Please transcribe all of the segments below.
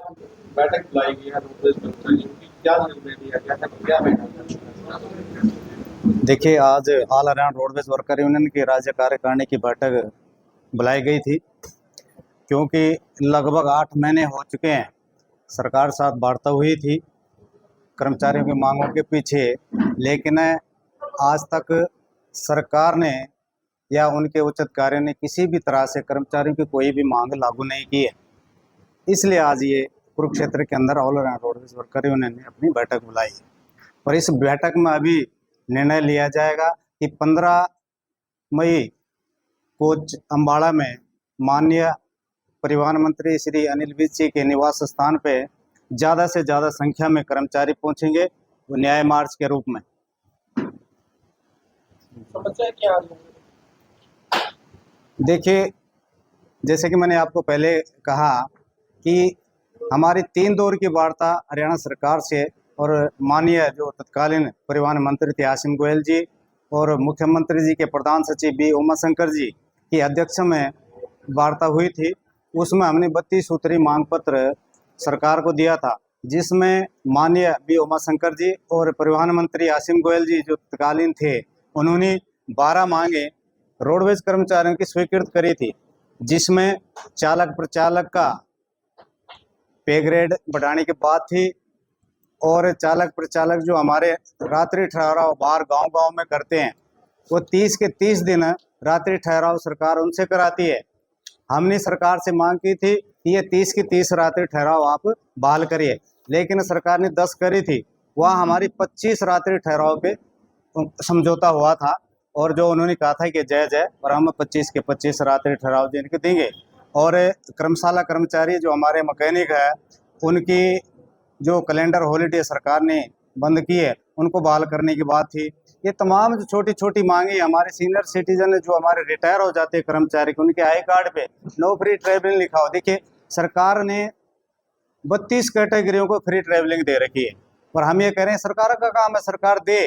बैठक बुलाई गई है रोडवेज कर्मचारियों की, क्या निर्णय लिया गया था, क्या है? देखिए, आज all Haryana roadways worker union की राज्य कार्यकारिणी की बैठक बुलाई गई थी, क्योंकि लगभग 8 महीने हो चुके हैं सरकार साथ वार्ता हुई थी कर्मचारियों की मांगों के पीछे, लेकिन आज तक सरकार ने या उनके उच्च अधिकारियों ने किसी भी तरह से कर्मचारियों की कोई भी मांग लागू नहीं की है। इसलिए आज ये कुरुक्षेत्र के अंदर all Haryana roadways worker union ने अपनी बैठक बुलाई है और इस बैठक में अभी निर्णय लिया जाएगा कि 15 मई को अम्बाड़ा में माननीय परिवहन मंत्री श्री अनिल विज जी के निवास स्थान पे ज़्यादा से ज़्यादा संख्या में कर्मचारी पहुंचेंगे, वो न्याय मार्च के रूप में। समस्या क्या है? देखिए, जैसे कि मैंने आपको पहले कहा कि हमारी 3 दौर की वार्ता हरियाणा सरकार से और माननीय जो तत्कालीन परिवहन मंत्री थे आसिम गोयल जी और मुख्यमंत्री जी के प्रधान सचिव बी उमाशंकर जी की अध्यक्ष में वार्ता हुई थी। उसमें हमने 32 सूत्री मांग पत्र सरकार को दिया था, जिसमें माननीय बी उमाशंकर जी और परिवहन मंत्री आसिम गोयल जी जो तत्कालीन थे, उन्होंने 12 मांगे रोडवेज कर्मचारियों की स्वीकृत करी थी, जिसमें चालक प्रचालक का पे ग्रेड बढ़ाने की बात थी और चालक प्रचालक जो हमारे रात्रि ठहराव बाहर गांव-गांव में करते हैं, वो 30 के 30 दिन रात्रि ठहराव सरकार उनसे कराती है। हमने सरकार से मांग की थी कि ये 30 की 30 रात्रि ठहराव आप बहाल करिए, लेकिन सरकार ने 10 करी थी। वह हमारी 25 रात्रि ठहराव पे समझौता हुआ था और जो उन्होंने कहा था कि जायज़ है और हम 25 के 25 रात्रि ठहराव इनके देंगे। और कर्मशाला कर्मचारी जो हमारे मैकेनिक है, उनकी जो कैलेंडर हॉलीडे सरकार ने बंद की है, उनको बहाल करने की बात थी। ये तमाम जो छोटी छोटी मांगे हमारे सीनियर सिटीजन जो हमारे रिटायर हो जाते हैं कर्मचारी को, उनके आई कार्ड पे नो फ्री ट्रेवलिंग लिखा हो। देखिए, सरकार ने 32 कैटेगरियों को फ्री ट्रेवलिंग दे रखी है और हम ये कह रहे हैं सरकार का काम है, सरकार दे,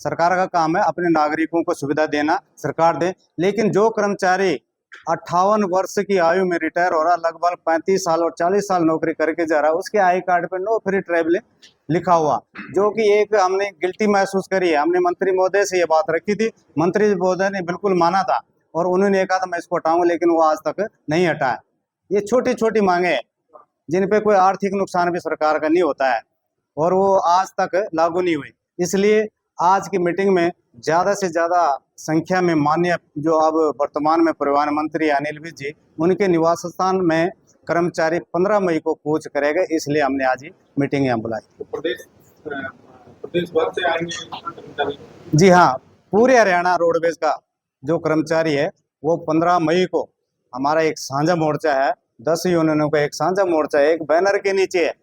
सरकार का काम है अपने नागरिकों को सुविधा देना, सरकार दे। लेकिन जो कर्मचारी 58 वर्ष की आयु में रिटायर हो रहा, लगभग 35 साल और 40 साल नौकरी करके जा रहा है, उसके आई कार्ड पे नो फ्री ट्रेवलिंग लिखा हुआ, जो कि एक हमने गिल्टी महसूस करी है। हमने मंत्री महोदय से ये बात रखी थी, मंत्री महोदय ने बिल्कुल माना था और उन्होंने कहा था मैं इसको हटाऊंगा, लेकिन वो आज तक नहीं हटाया। ये छोटी छोटी मांगे हैं जिन पे कोई आर्थिक नुकसान भी सरकार का नहीं होता है और वो आज तक लागू नहीं हुई। इसलिए आज की मीटिंग में ज़्यादा से ज़्यादा संख्या में माननीय जो अब वर्तमान में परिवहन मंत्री अनिल विज जी, उनके निवास स्थान में कर्मचारी 15 मई को कूच करेगा, इसलिए हमने आज ही मीटिंग यहाँ बुलाई। प्रदेश भर से आएंगे कर्मचारी? जी हाँ, पूरे हरियाणा रोडवेज का जो कर्मचारी है वो 15 मई को, हमारा एक साझा मोर्चा है, 10 यूनियनों का एक साझा मोर्चा है, एक बैनर के नीचे है,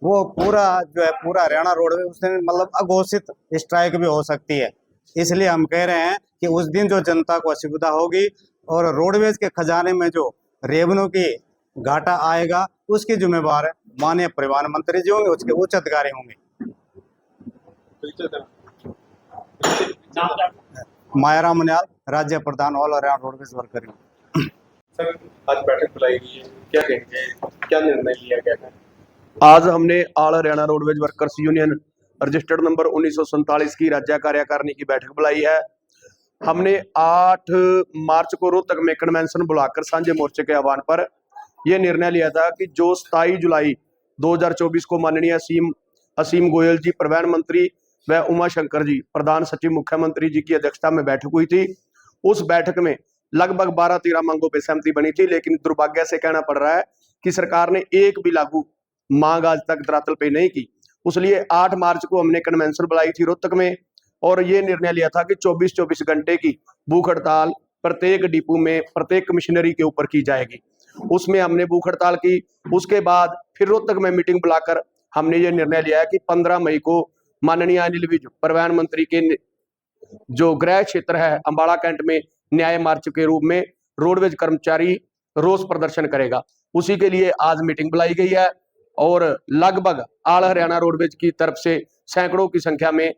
वो पूरा जो है पूरा हरियाणा रोडवेज उस दिन मतलब अघोषित स्ट्राइक भी हो सकती है। इसलिए हम कह रहे हैं कि उस दिन जो जनता को असुविधा होगी और रोडवेज के खजाने में जो रेवन्यू की घाटा आएगा, उसकी जिम्मेवार माननीय परिवहन मंत्री जी होंगे, उसके उच्च अधिकारी होंगे। मायाराम मुनियाल, राज्य प्रधान all Haryana roadways worker. Sir, आज बैठक बुलाई गई है, क्या कहेंगे, क्या निर्णय लिया गया है? आज हमने all Haryana roadways workers union registered number 1947 की राज्य कार्यकारिणी की बैठक बुलाई है। हमने 8 मार्च को रोहतक में कन्वेंशन बुलाकर साझे मोर्चे के आह्वान पर यह निर्णय लिया था कि जो 27 जुलाई 2024 को माननीय असीम गोयल जी परिवहन मंत्री व उमाशंकर जी प्रधान सचिव मुख्यमंत्री जी की अध्यक्षता में बैठक हुई थी। उस बैठक में लगभग 12-13 मांगों पर सहमति बनी थी, लेकिन दुर्भाग्य से कहना पड़ रहा है कि सरकार ने एक भी लागू मांग आज तक धरातल पे नहीं की। उसलिए 8 मार्च को हमने कन्वेंशन बुलाई थी रोहतक में और ये निर्णय लिया था कि 24-24 घंटे की भूख हड़ताल प्रत्येक डिपो में प्रत्येक कमिश्नरी के ऊपर की जाएगी। उसमें हमने भूख हड़ताल की। उसके बाद फिर रोहतक में मीटिंग बुलाकर हमने ये निर्णय लिया है कि 15 मई को माननीय अनिल विज परिवहन मंत्री के जो गृह क्षेत्र है अम्बाड़ा कैंट में न्याय मार्च के रूप में रोडवेज कर्मचारी रोष प्रदर्शन करेगा। उसी के लिए आज मीटिंग बुलाई गई है और लगभग ऑल हरियाणा रोडवेज की तरफ से सैकड़ों की संख्या में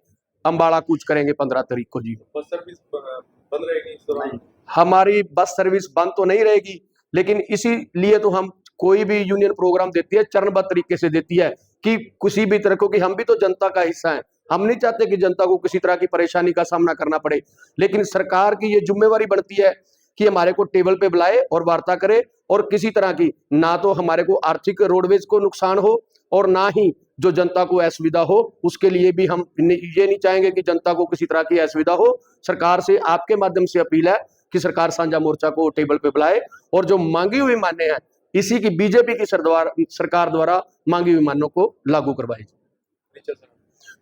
अम्बाड़ा कूच करेंगे 15 तारीख को। जी, बस सर्विस बंद रहेगी इस दौरान? हमारी बस सर्विस बंद तो नहीं रहेगी, लेकिन इसीलिए तो हम कोई भी यूनियन प्रोग्राम देती है चरणबद्ध तरीके से देती है कि किसी भी तरह, क्योंकि हम भी तो जनता का हिस्सा है, हम नहीं चाहते कि जनता को किसी तरह की परेशानी का सामना करना पड़े। लेकिन सरकार की ये जिम्मेवारी बढ़ती है कि हमारे को टेबल पे बुलाए और वार्ता करे, और किसी तरह की ना तो हमारे को आर्थिक रोडवेज को नुकसान हो और ना ही जो जनता को असुविधा हो। उसके लिए भी हम ये नहीं चाहेंगे कि जनता को किसी तरह की असुविधा हो। सरकार से आपके माध्यम से अपील है कि सरकार साझा मोर्चा को टेबल पे बुलाए और जो मांगी हुई मान्य है इसी की बीजेपी की सरकार द्वारा मांगी हुई मान्यों को लागू करवाई जाए।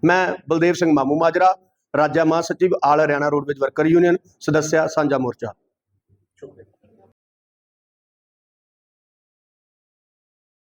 मैं बलदेव सिंह मामू माजरा, राज्य महासचिव all Haryana roadways worker union, सदस्य साझा मोर्चा।